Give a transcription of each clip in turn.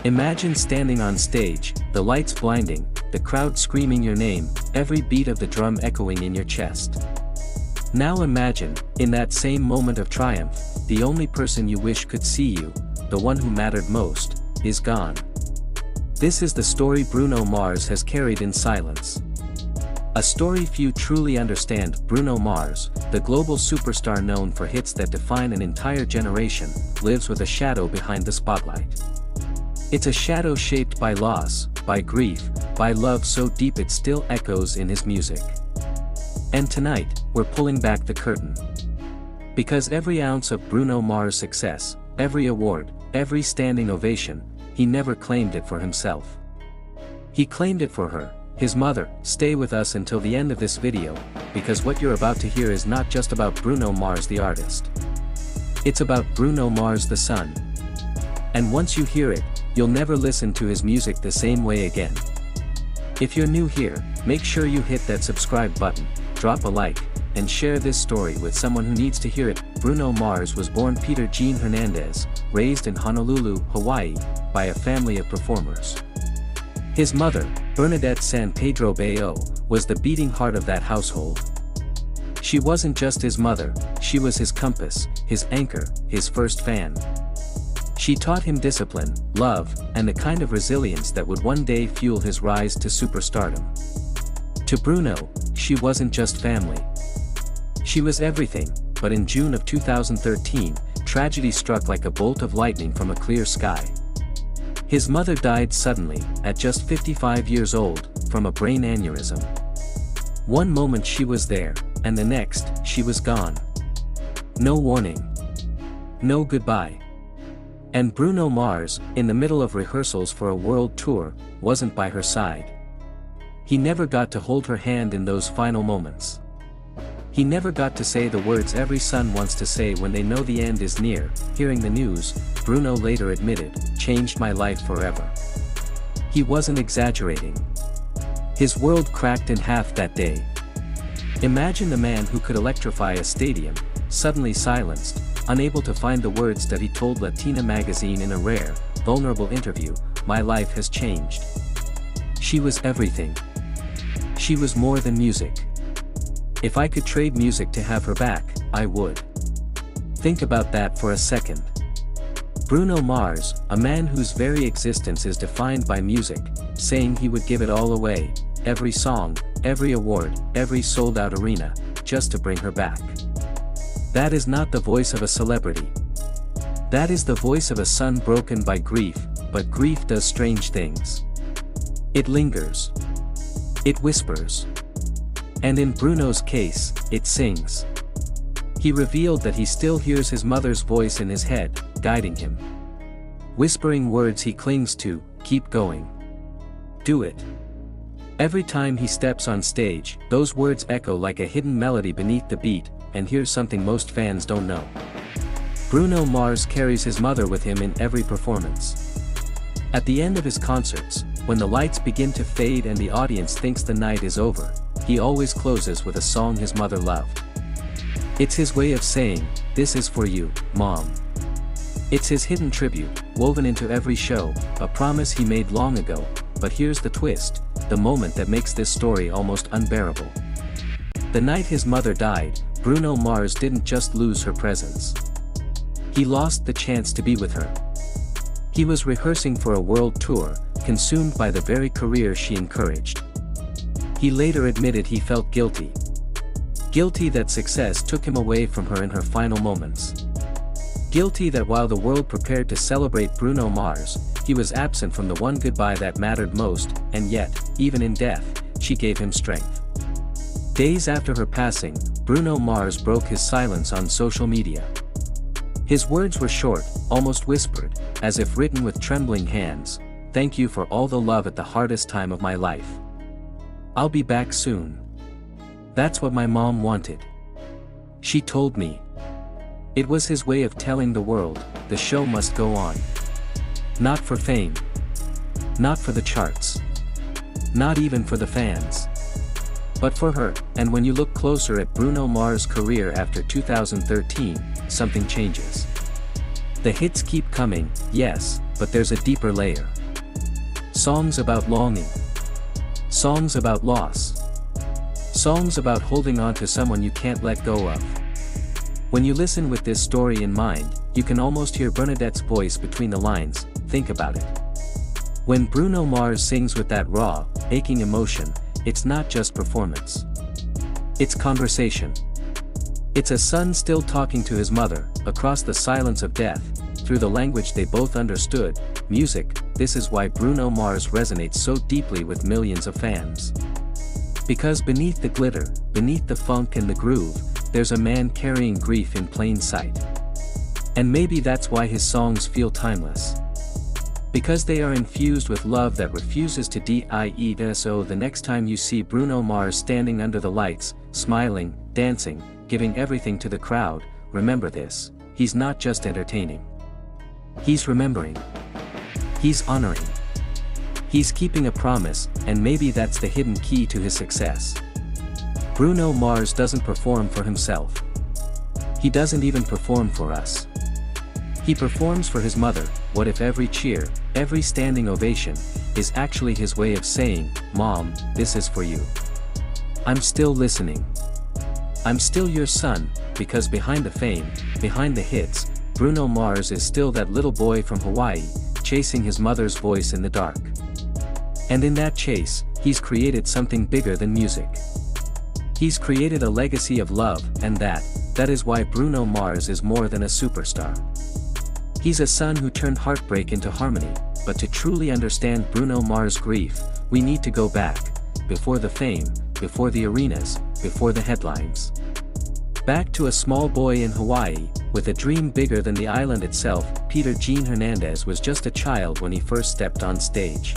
Imagine standing on stage, the lights blinding, the crowd screaming your name, every beat of the drum echoing in your chest. Now imagine, in that same moment of triumph, the only person you wish could see you, the one who mattered most, is gone. This is the story Bruno Mars has carried in silence. A story few truly understand. Bruno Mars, the global superstar known for hits that define an entire generation, lives with a shadow behind the spotlight. It's a shadow shaped by loss, by grief, by love so deep it still echoes in his music. And tonight, we're pulling back the curtain. Because every ounce of Bruno Mars' success, every award, every standing ovation, he never claimed it for himself. He claimed it for her, his mother. Stay with us until the end of this video, because what you're about to hear is not just about Bruno Mars the artist. It's about Bruno Mars the son. And once you hear it, you'll never listen to his music the same way again. If you're new here, make sure you hit that subscribe button, drop a like, and share this story with someone who needs to hear it. Bruno Mars was born Peter Gene Hernandez, raised in Honolulu, Hawaii, by a family of performers. His mother, Bernadette San Pedro Bayot, was the beating heart of that household. She wasn't just his mother, she was his compass, his anchor, his first fan. She taught him discipline, love, and the kind of resilience that would one day fuel his rise to superstardom. To Bruno, she wasn't just family. She was everything, but in June of 2013, tragedy struck like a bolt of lightning from a clear sky. His mother died suddenly, at just 55 years old, from a brain aneurysm. One moment she was there, and the next, she was gone. No warning. No goodbye. And Bruno Mars, in the middle of rehearsals for a world tour, wasn't by her side. He never got to hold her hand in those final moments. He never got to say the words every son wants to say when they know the end is near. Hearing the news, Bruno later admitted, "Changed my life forever." He wasn't exaggerating. His world cracked in half that day. Imagine the man who could electrify a stadium, suddenly silenced, unable to find the words that he told Latina magazine in a rare, vulnerable interview, "My life has changed." She was everything. She was more than music. If I could trade music to have her back, I would. Think about that for a second. Bruno Mars, a man whose very existence is defined by music, saying he would give it all away, every song, every award, every sold-out arena, just to bring her back. That is not the voice of a celebrity. That is the voice of a son broken by grief, but grief does strange things. It lingers. It whispers. And in Bruno's case, it sings. He revealed that he still hears his mother's voice in his head, guiding him. Whispering words he clings to, "Keep going. Do it." Every time he steps on stage, those words echo like a hidden melody beneath the beat. And here's something most fans don't know. Bruno Mars carries his mother with him in every performance. At the end of his concerts, when the lights begin to fade and the audience thinks the night is over, he always closes with a song his mother loved. It's his way of saying, "This is for you, Mom." It's his hidden tribute, woven into every show, a promise he made long ago. But here's the twist, the moment that makes this story almost unbearable. The night his mother died, Bruno Mars didn't just lose her presence. He lost the chance to be with her. He was rehearsing for a world tour, consumed by the very career she encouraged. He later admitted he felt guilty. Guilty that success took him away from her in her final moments. Guilty that while the world prepared to celebrate Bruno Mars, he was absent from the one goodbye that mattered most, and yet, even in death, she gave him strength. Days after her passing, Bruno Mars broke his silence on social media. His words were short, almost whispered, as if written with trembling hands. "Thank you for all the love at the hardest time of my life. I'll be back soon. That's what my mom wanted. She told me." It was his way of telling the world, the show must go on. Not for fame. Not for the charts. Not even for the fans. But for her. And when you look closer at Bruno Mars' career after 2013, something changes. The hits keep coming, yes, but there's a deeper layer. Songs about longing. Songs about loss. Songs about holding on to someone you can't let go of. When you listen with this story in mind, you can almost hear Bernadette's voice between the lines. Think about it. When Bruno Mars sings with that raw, aching emotion, it's not just performance. It's conversation. It's a son still talking to his mother, across the silence of death, through the language they both understood, music. This is why Bruno Mars resonates so deeply with millions of fans. Because beneath the glitter, beneath the funk and the groove, there's a man carrying grief in plain sight. And maybe that's why his songs feel timeless. Because they are infused with love that refuses to die. So the next time you see Bruno Mars standing under the lights, smiling, dancing, giving everything to the crowd, remember this: he's not just entertaining. He's remembering. He's honoring. He's keeping a promise, and maybe that's the hidden key to his success. Bruno Mars doesn't perform for himself. He doesn't even perform for us. He performs for his mother. What if every cheer, every standing ovation, is actually his way of saying, "Mom, this is for you. I'm still listening. I'm still your son," because behind the fame, behind the hits, Bruno Mars is still that little boy from Hawaii, chasing his mother's voice in the dark. And in that chase, he's created something bigger than music. He's created a legacy of love, and that is why Bruno Mars is more than a superstar. He's a son who turned heartbreak into harmony, but to truly understand Bruno Mars' grief, we need to go back, before the fame, before the arenas, before the headlines. Back to a small boy in Hawaii, with a dream bigger than the island itself. Peter Gene Hernandez was just a child when he first stepped on stage.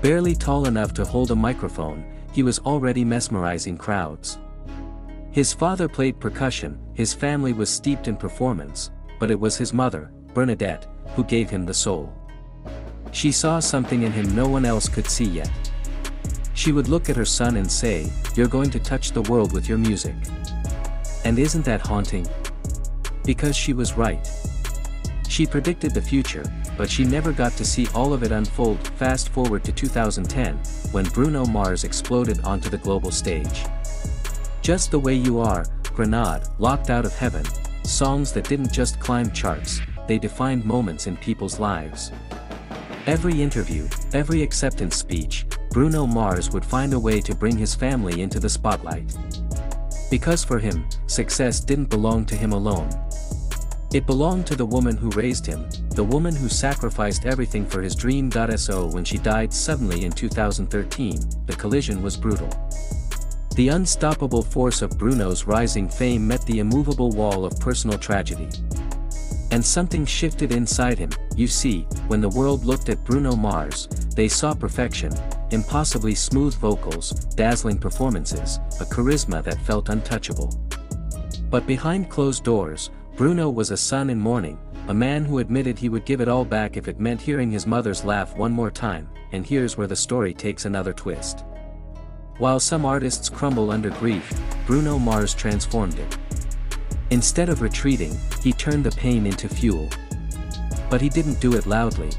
Barely tall enough to hold a microphone, he was already mesmerizing crowds. His father played percussion, his family was steeped in performance, but it was his mother, Bernadette, who gave him the soul. She saw something in him no one else could see yet. She would look at her son and say, "You're going to touch the world with your music." And isn't that haunting? Because she was right. She predicted the future, but she never got to see all of it unfold. Fast forward to 2010, when Bruno Mars exploded onto the global stage. Just the Way You Are, Grenade, Locked Out of Heaven, songs that didn't just climb charts, they defined moments in people's lives. Every interview, every acceptance speech, Bruno Mars would find a way to bring his family into the spotlight. Because for him, success didn't belong to him alone. It belonged to the woman who raised him, the woman who sacrificed everything for his dream. So when she died suddenly in 2013, the collision was brutal. The unstoppable force of Bruno's rising fame met the immovable wall of personal tragedy. And something shifted inside him. You see, when the world looked at Bruno Mars, they saw perfection, impossibly smooth vocals, dazzling performances, a charisma that felt untouchable. But behind closed doors, Bruno was a son in mourning, a man who admitted he would give it all back if it meant hearing his mother's laugh one more time. And here's where the story takes another twist. While some artists crumble under grief, Bruno Mars transformed it. Instead of retreating, he turned the pain into fuel. But he didn't do it loudly.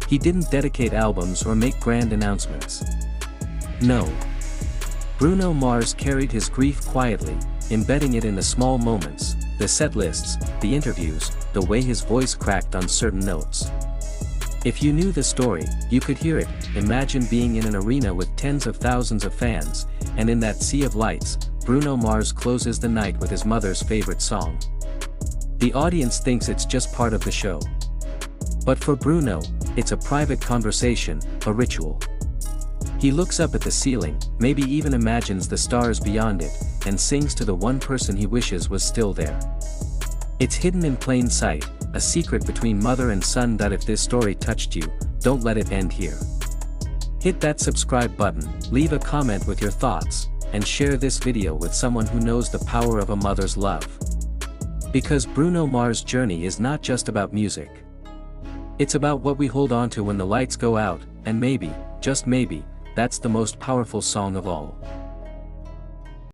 He didn't dedicate albums or make grand announcements. No. Bruno Mars carried his grief quietly, embedding it in the small moments, the set lists, the interviews, the way his voice cracked on certain notes. If you knew the story, you could hear it. Imagine being in an arena with tens of thousands of fans, and in that sea of lights, Bruno Mars closes the night with his mother's favorite song. The audience thinks it's just part of the show. But for Bruno, it's a private conversation, a ritual. He looks up at the ceiling, maybe even imagines the stars beyond it, and sings to the one person he wishes was still there. It's hidden in plain sight, a secret between mother and son. If this story touched you, don't let it end here. Hit that subscribe button, leave a comment with your thoughts, and share this video with someone who knows the power of a mother's love. Because Bruno Mars' journey is not just about music. It's about what we hold on to when the lights go out, and maybe, just maybe, that's the most powerful song of all.